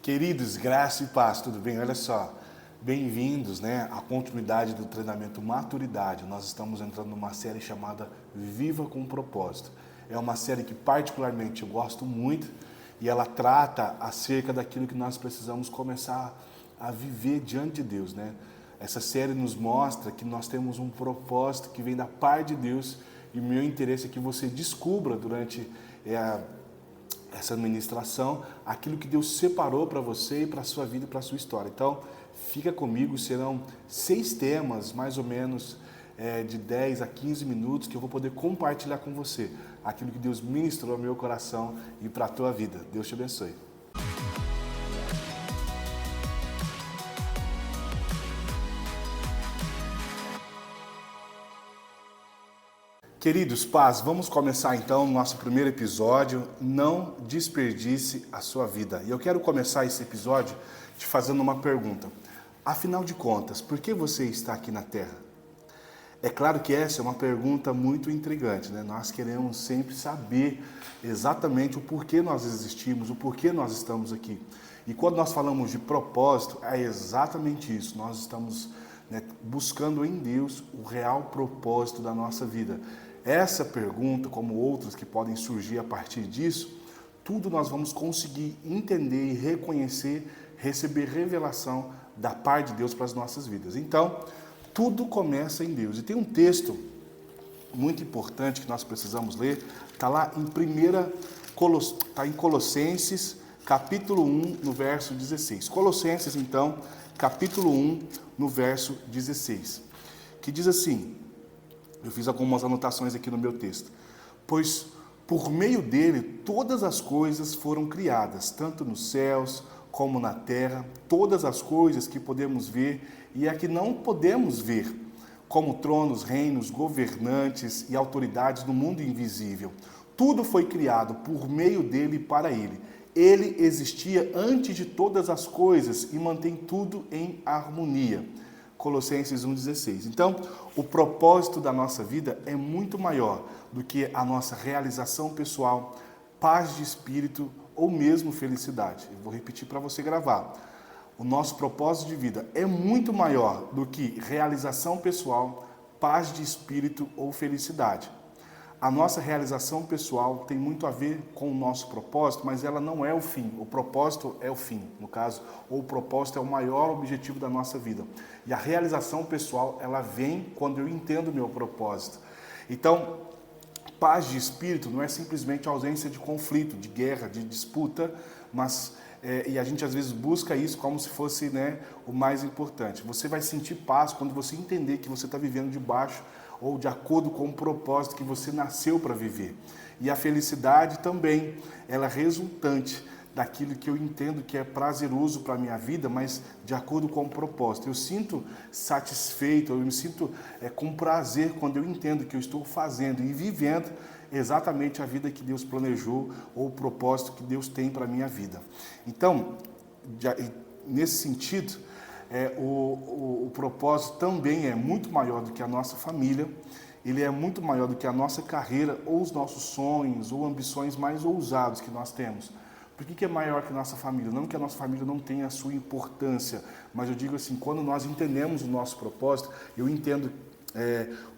Queridos, graça e paz, tudo bem? Olha só, bem-vindos, à continuidade do treinamento Maturidade. Nós estamos entrando numa série chamada Viva com Propósito. É uma série que particularmente eu gosto muito e ela trata acerca daquilo que nós precisamos começar a viver diante de Deus, Essa série nos mostra que nós temos um propósito que vem da parte de Deus e o meu interesse é que você descubra durante essa ministração, aquilo que Deus separou para você e para a sua vida e para a sua história. Então, fica comigo, serão 6 temas, mais ou menos, de 10 a 15 minutos, que eu vou poder compartilhar com você aquilo que Deus ministrou ao meu coração e para a tua vida. Deus te abençoe. Queridos, paz, vamos começar então o nosso primeiro episódio, Não Desperdice a Sua Vida. E eu quero começar esse episódio te fazendo uma pergunta. Afinal de contas, por que você está aqui na Terra? É claro que essa é uma pergunta muito intrigante, Nós queremos sempre saber exatamente o porquê nós existimos, o porquê nós estamos aqui. E quando nós falamos de propósito, é exatamente isso. Nós estamos buscando em Deus o real propósito da nossa vida. Essa pergunta, como outras que podem surgir a partir disso, tudo nós vamos conseguir entender e reconhecer, receber revelação da parte de Deus para as nossas vidas. Então, tudo começa em Deus. E tem um texto muito importante que nós precisamos ler, está lá em Colossenses, capítulo 1, no verso 16. Colossenses, então, capítulo 1, no verso 16, que diz assim, eu fiz algumas anotações aqui no meu texto, pois por meio dele todas as coisas foram criadas, tanto nos céus como na terra, todas as coisas que podemos ver e a que não podemos ver, como tronos, reinos, governantes e autoridades do mundo invisível. Tudo foi criado por meio dele e para ele. Ele existia antes de todas as coisas e mantém tudo em harmonia. Colossenses 1,16. Então, o propósito da nossa vida é muito maior do que a nossa realização pessoal, paz de espírito ou mesmo felicidade. Eu vou repetir para você gravar. O nosso propósito de vida é muito maior do que realização pessoal, paz de espírito ou felicidade. A nossa realização pessoal tem muito a ver com o nosso propósito, mas ela não é o fim. O propósito é o fim, no caso, ou o propósito é o maior objetivo da nossa vida. E a realização pessoal, ela vem quando eu entendo o meu propósito. Então, paz de espírito não é simplesmente a ausência de conflito, de guerra, de disputa, mas e a gente às vezes busca isso como se fosse o mais importante. Você vai sentir paz quando você entender que você está vivendo debaixo ou de acordo com o propósito que você nasceu para viver. E a felicidade também, ela é resultante daquilo que eu entendo que é prazeroso para a minha vida, mas de acordo com o propósito. Eu sinto satisfeito, eu me sinto com prazer quando eu entendo que eu estou fazendo e vivendo exatamente a vida que Deus planejou ou o propósito que Deus tem para a minha vida. Então, nesse sentido, o propósito também é muito maior do que a nossa família, ele é muito maior do que a nossa carreira ou os nossos sonhos ou ambições mais ousados que nós temos. Por que é maior que a nossa família? Não que a nossa família não tenha a sua importância, mas eu digo assim, quando nós entendemos o nosso propósito, eu entendo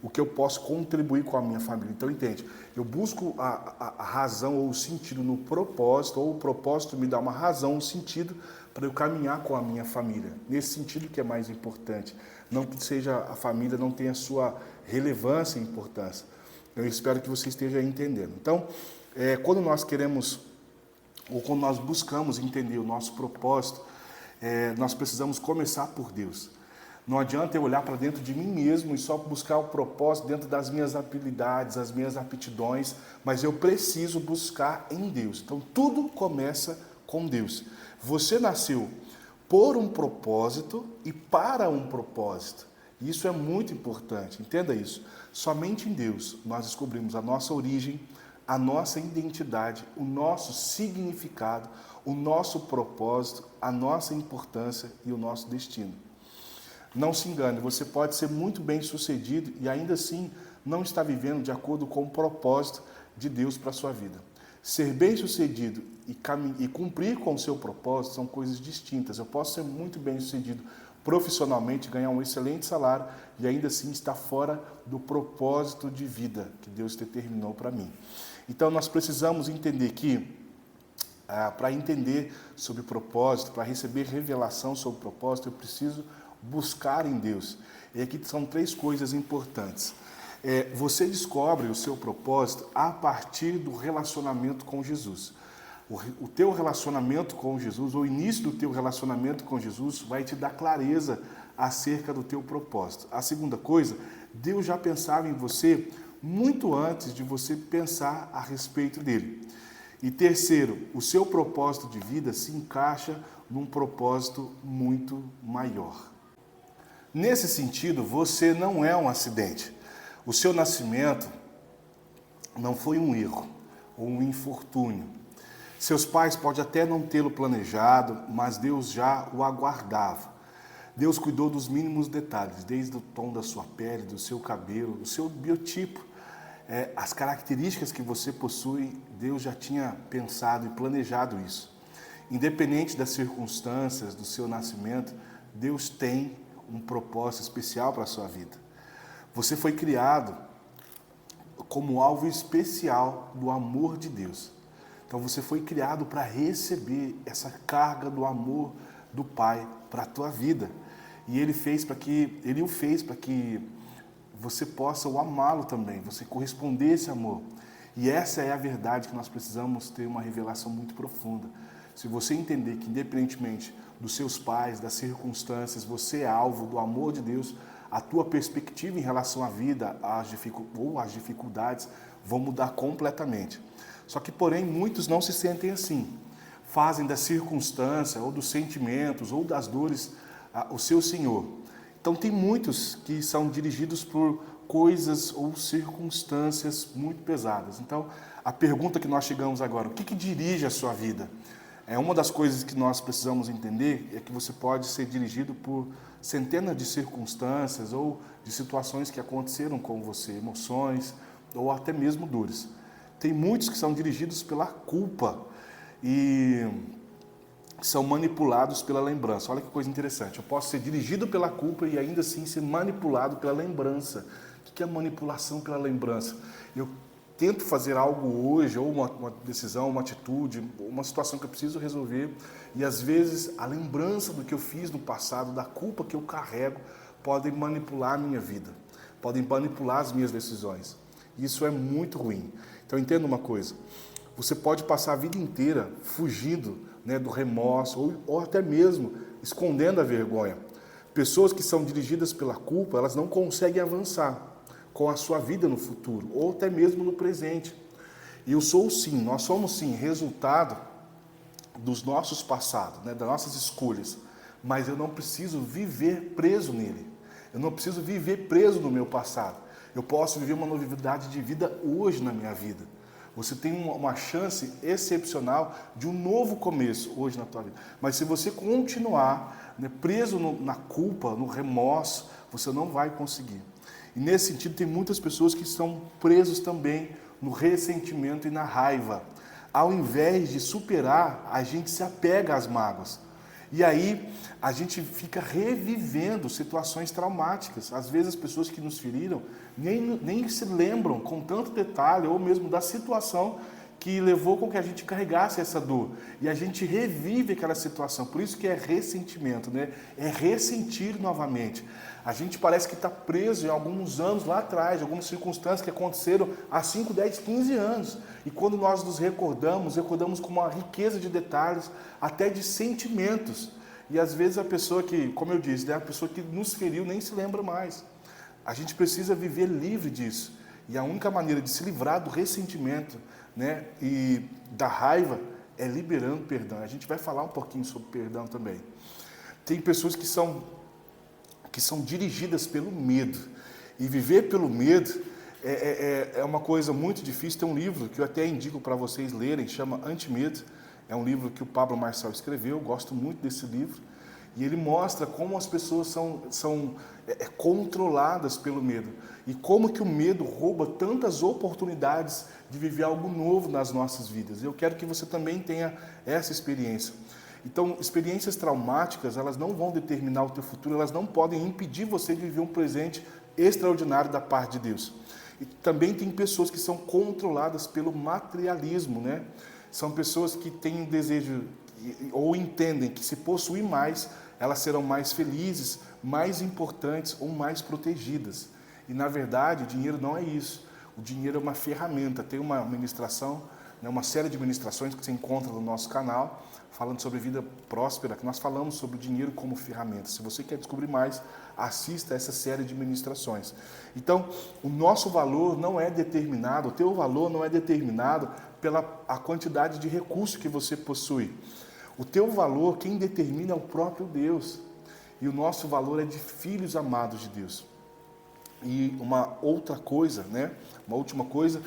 o que eu posso contribuir com a minha família. Então, entende? Eu busco a razão ou o sentido no propósito, ou o propósito me dá uma razão, um sentido para eu caminhar com a minha família. Nesse sentido que é mais importante. Não que seja a família não tenha sua relevância e importância. Eu espero que você esteja entendendo. Então, quando nós queremos, ou quando nós buscamos entender o nosso propósito, nós precisamos começar por Deus. Não adianta eu olhar para dentro de mim mesmo e só buscar o propósito dentro das minhas habilidades, as minhas aptidões, mas eu preciso buscar em Deus. Então, tudo começa com Deus. Você nasceu por um propósito e para um propósito. Isso é muito importante, entenda isso. Somente em Deus nós descobrimos a nossa origem, a nossa identidade, o nosso significado, o nosso propósito, a nossa importância e o nosso destino. Não se engane, você pode ser muito bem sucedido e ainda assim não estar vivendo de acordo com o propósito de Deus para a sua vida. Ser bem-sucedido e cumprir com o seu propósito são coisas distintas. Eu posso ser muito bem-sucedido profissionalmente, ganhar um excelente salário e ainda assim estar fora do propósito de vida que Deus determinou para mim. Então nós precisamos entender que, para entender sobre propósito, para receber revelação sobre propósito, eu preciso buscar em Deus. E aqui são 3 coisas importantes. Você descobre o seu propósito a partir do relacionamento com Jesus. O teu relacionamento com Jesus, o início do teu relacionamento com Jesus vai te dar clareza acerca do teu propósito. A segunda coisa, Deus já pensava em você muito antes de você pensar a respeito dele. E terceiro, o seu propósito de vida se encaixa num propósito muito maior. Nesse sentido, você não é um acidente. O seu nascimento não foi um erro ou um infortúnio. Seus pais podem até não tê-lo planejado, mas Deus já o aguardava. Deus cuidou dos mínimos detalhes, desde o tom da sua pele, do seu cabelo, do seu biotipo. As características que você possui, Deus já tinha pensado e planejado isso. Independente das circunstâncias do seu nascimento, Deus tem um propósito especial para a sua vida. Você foi criado como alvo especial do amor de Deus. Então você foi criado para receber essa carga do amor do Pai para a tua vida. E Ele o fez para que você possa o amá-lo também, você corresponder a esse amor. E essa é a verdade que nós precisamos ter uma revelação muito profunda. Se você entender que, independentemente dos seus pais, das circunstâncias, você é alvo do amor de Deus, a tua perspectiva em relação à vida ou às dificuldades vão mudar completamente. Só que, porém, muitos não se sentem assim. Fazem da circunstância, ou dos sentimentos, ou das dores, o seu Senhor. Então, tem muitos que são dirigidos por coisas ou circunstâncias muito pesadas. Então, a pergunta que nós chegamos agora, o que dirige a sua vida? Uma das coisas que nós precisamos entender é que você pode ser dirigido por centenas de circunstâncias ou de situações que aconteceram com você, emoções ou até mesmo dores. Tem muitos que são dirigidos pela culpa e são manipulados pela lembrança. Olha que coisa interessante. Eu posso ser dirigido pela culpa e ainda assim ser manipulado pela lembrança. O que é manipulação pela lembrança? Eu tento fazer algo hoje, ou uma decisão, uma atitude, uma situação que eu preciso resolver, e às vezes a lembrança do que eu fiz no passado, da culpa que eu carrego, podem manipular a minha vida, podem manipular as minhas decisões. Isso é muito ruim. Então entenda uma coisa, você pode passar a vida inteira fugindo, do remorso, ou até mesmo escondendo a vergonha. Pessoas que são dirigidas pela culpa, elas não conseguem avançar com a sua vida no futuro, ou até mesmo no presente. E nós somos sim resultado dos nossos passados, das nossas escolhas, mas eu não preciso viver preso nele, eu não preciso viver preso no meu passado, eu posso viver uma novidade de vida hoje na minha vida. Você tem uma chance excepcional de um novo começo hoje na tua vida, mas se você continuar preso na culpa, no remorso, você não vai conseguir. E nesse sentido, tem muitas pessoas que estão presos também no ressentimento e na raiva. Ao invés de superar, a gente se apega às mágoas. E aí, a gente fica revivendo situações traumáticas. Às vezes, as pessoas que nos feriram nem se lembram com tanto detalhe, ou mesmo da situação que levou com que a gente carregasse essa dor. E a gente revive aquela situação. Por isso que é ressentimento, É ressentir novamente. A gente parece que está preso em alguns anos lá atrás, algumas circunstâncias que aconteceram há 5, 10, 15 anos. E quando nós nos recordamos com uma riqueza de detalhes, até de sentimentos. E às vezes a pessoa que, como eu disse, a pessoa que nos feriu nem se lembra mais. A gente precisa viver livre disso. E a única maneira de se livrar do ressentimento, e da raiva é liberando perdão. A gente vai falar um pouquinho sobre perdão também. Tem pessoas que são dirigidas pelo medo. E viver pelo medo é uma coisa muito difícil. Tem um livro que eu até indico para vocês lerem, chama Antimedo. É um livro que o Pablo Marçal escreveu, eu gosto muito desse livro. E ele mostra como as pessoas são controladas pelo medo. E como que o medo rouba tantas oportunidades de viver algo novo nas nossas vidas. Eu quero que você também tenha essa experiência. Então, experiências traumáticas, elas não vão determinar o teu futuro, elas não podem impedir você de viver um presente extraordinário da parte de Deus. E também tem pessoas que são controladas pelo materialismo, né? São pessoas que têm um desejo ou entendem que se possuir mais, elas serão mais felizes, mais importantes ou mais protegidas. E na verdade, o dinheiro não é isso. O dinheiro é uma ferramenta. Tem uma ministração, né, uma série de ministrações que você encontra no nosso canal, falando sobre vida próspera, que nós falamos sobre o dinheiro como ferramenta. Se você quer descobrir mais, assista essa série de ministrações. Então, o nosso valor não é determinado, o teu valor não é determinado pela a quantidade de recursos que você possui. O teu valor, quem determina é o próprio Deus. E o nosso valor é de filhos amados de Deus. E uma outra coisa, né? Uma última coisa,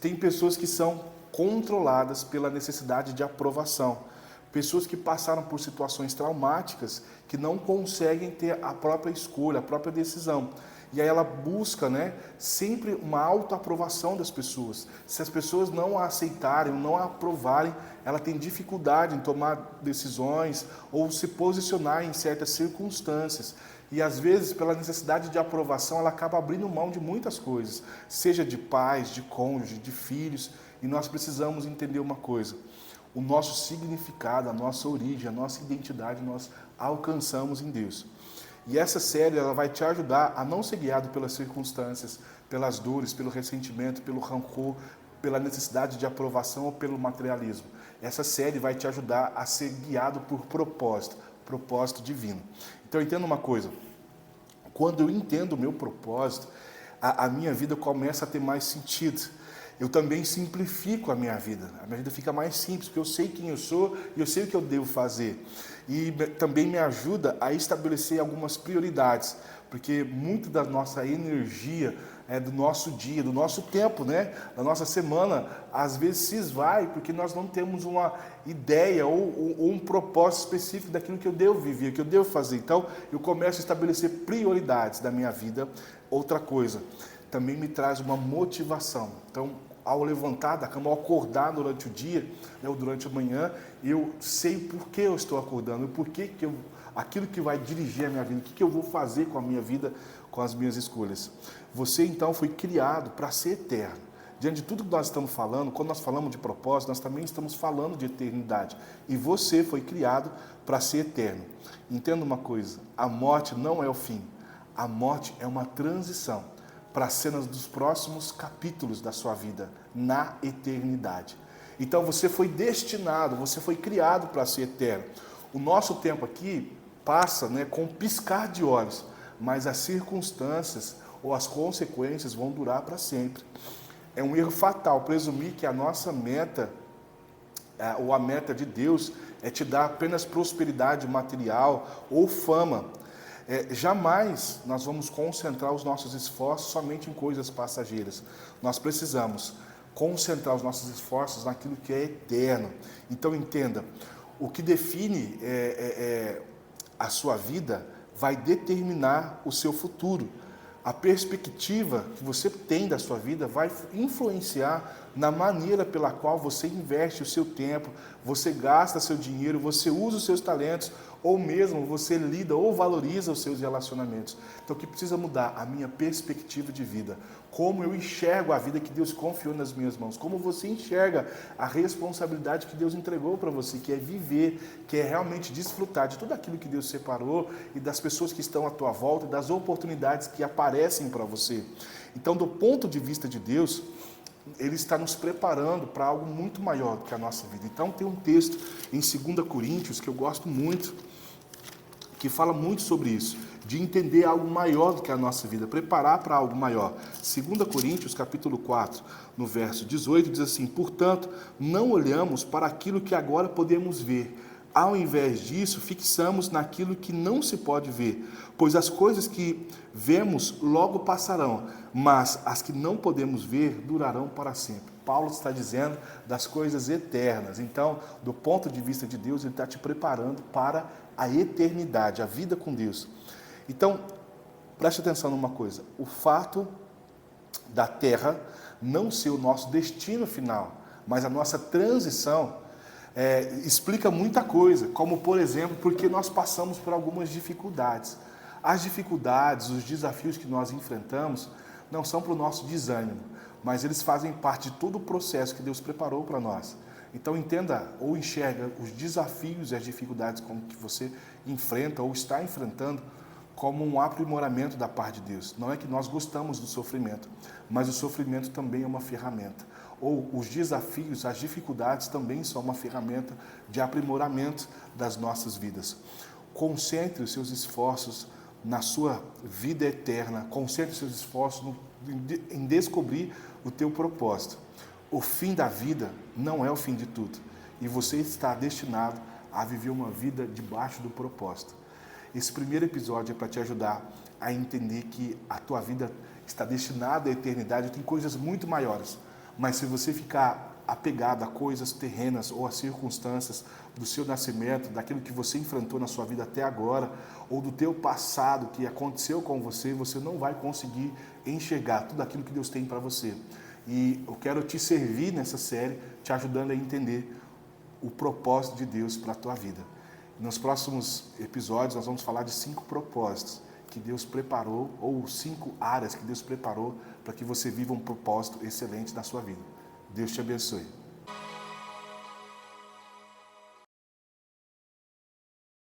tem pessoas que são controladas pela necessidade de aprovação. Pessoas que passaram por situações traumáticas que não conseguem ter a própria escolha, a própria decisão. E aí ela busca, né, sempre uma autoaprovação das pessoas. Se as pessoas não a aceitarem, não a aprovarem, ela tem dificuldade em tomar decisões ou se posicionar em certas circunstâncias. E às vezes, pela necessidade de aprovação, ela acaba abrindo mão de muitas coisas, seja de pais, de cônjuge, de filhos. E nós precisamos entender uma coisa: o nosso significado, a nossa origem, a nossa identidade, nós alcançamos em Deus. E essa série ela vai te ajudar a não ser guiado pelas circunstâncias, pelas dores, pelo ressentimento, pelo rancor, pela necessidade de aprovação ou pelo materialismo. Essa série vai te ajudar a ser guiado por propósito, propósito divino. Então entenda uma coisa: quando eu entendo o meu propósito, a minha vida começa a ter mais sentido. Eu também simplifico a minha vida fica mais simples, porque eu sei quem eu sou e eu sei o que eu devo fazer. E também me ajuda a estabelecer algumas prioridades, porque muito da nossa energia, do nosso dia, do nosso tempo, né, da nossa semana, às vezes se esvai porque nós não temos uma ideia ou um propósito específico daquilo que eu devo viver, que eu devo fazer. Então, eu começo a estabelecer prioridades da minha vida. Outra coisa, também me traz uma motivação. Então, ao levantar da cama, ao acordar durante o dia, né, ou durante a manhã, eu sei por que eu estou acordando, por que aquilo que vai dirigir a minha vida, o que eu vou fazer com a minha vida, com as minhas escolhas. Você, então, foi criado para ser eterno. Diante de tudo que nós estamos falando, quando nós falamos de propósito, nós também estamos falando de eternidade. E você foi criado para ser eterno. Entenda uma coisa: a morte não é o fim. A morte é uma transição para as cenas dos próximos capítulos da sua vida, na eternidade. Então você foi destinado, você foi criado para ser eterno. O nosso tempo aqui passa, né, com um piscar de olhos, mas as circunstâncias ou as consequências vão durar para sempre. É um erro fatal presumir que a nossa meta, ou a meta de Deus, é te dar apenas prosperidade material ou fama. Jamais nós vamos concentrar os nossos esforços somente em coisas passageiras. Nós precisamos concentrar os nossos esforços naquilo que é eterno. Então entenda, o que define a sua vida vai determinar o seu futuro. A perspectiva que você tem da sua vida vai influenciar na maneira pela qual você investe o seu tempo, você gasta seu dinheiro, você usa os seus talentos, ou mesmo você lida ou valoriza os seus relacionamentos. Então o que precisa mudar? A minha perspectiva de vida. Como eu enxergo a vida que Deus confiou nas minhas mãos. Como você enxerga a responsabilidade que Deus entregou para você, que é viver, que é realmente desfrutar de tudo aquilo que Deus separou e das pessoas que estão à tua volta, e das oportunidades que aparecem para você. Então, do ponto de vista de Deus, Ele está nos preparando para algo muito maior do que a nossa vida. Então tem um texto em 2 Coríntios que eu gosto muito, que fala muito sobre isso, de entender algo maior do que a nossa vida, preparar para algo maior. 2 Coríntios, capítulo 4, no verso 18, diz assim: portanto, não olhamos para aquilo que agora podemos ver. Ao invés disso, fixamos naquilo que não se pode ver, pois as coisas que vemos logo passarão, mas as que não podemos ver durarão para sempre. Paulo está dizendo das coisas eternas. Então, do ponto de vista de Deus, Ele está te preparando para a eternidade, a vida com Deus. Então, preste atenção numa coisa, o fato da terra não ser o nosso destino final, mas a nossa transição, explica muita coisa, como por exemplo, porque nós passamos por algumas dificuldades. As dificuldades, os desafios que nós enfrentamos, não são para o nosso desânimo, mas eles fazem parte de todo o processo que Deus preparou para nós. Então entenda ou enxerga os desafios e as dificuldades como que você enfrenta ou está enfrentando como um aprimoramento da parte de Deus. Não é que nós gostamos do sofrimento, mas o sofrimento também é uma ferramenta. Ou os desafios, as dificuldades também são uma ferramenta de aprimoramento das nossas vidas. Concentre os seus esforços na sua vida eterna, concentre os seus esforços em descobrir o teu propósito. O fim da vida não é o fim de tudo, e você está destinado a viver uma vida debaixo do propósito. Esse primeiro episódio é para te ajudar a entender que a tua vida está destinada à eternidade, tem coisas muito maiores, mas se você ficar apegado a coisas terrenas ou a circunstâncias do seu nascimento, daquilo que você enfrentou na sua vida até agora, ou do teu passado que aconteceu com você, você não vai conseguir enxergar tudo aquilo que Deus tem para você. E eu quero te servir nessa série, te ajudando a entender o propósito de Deus para a tua vida. Nos próximos episódios nós vamos falar de 5 propósitos que Deus preparou, ou 5 áreas que Deus preparou para que você viva um propósito excelente na sua vida. Deus te abençoe.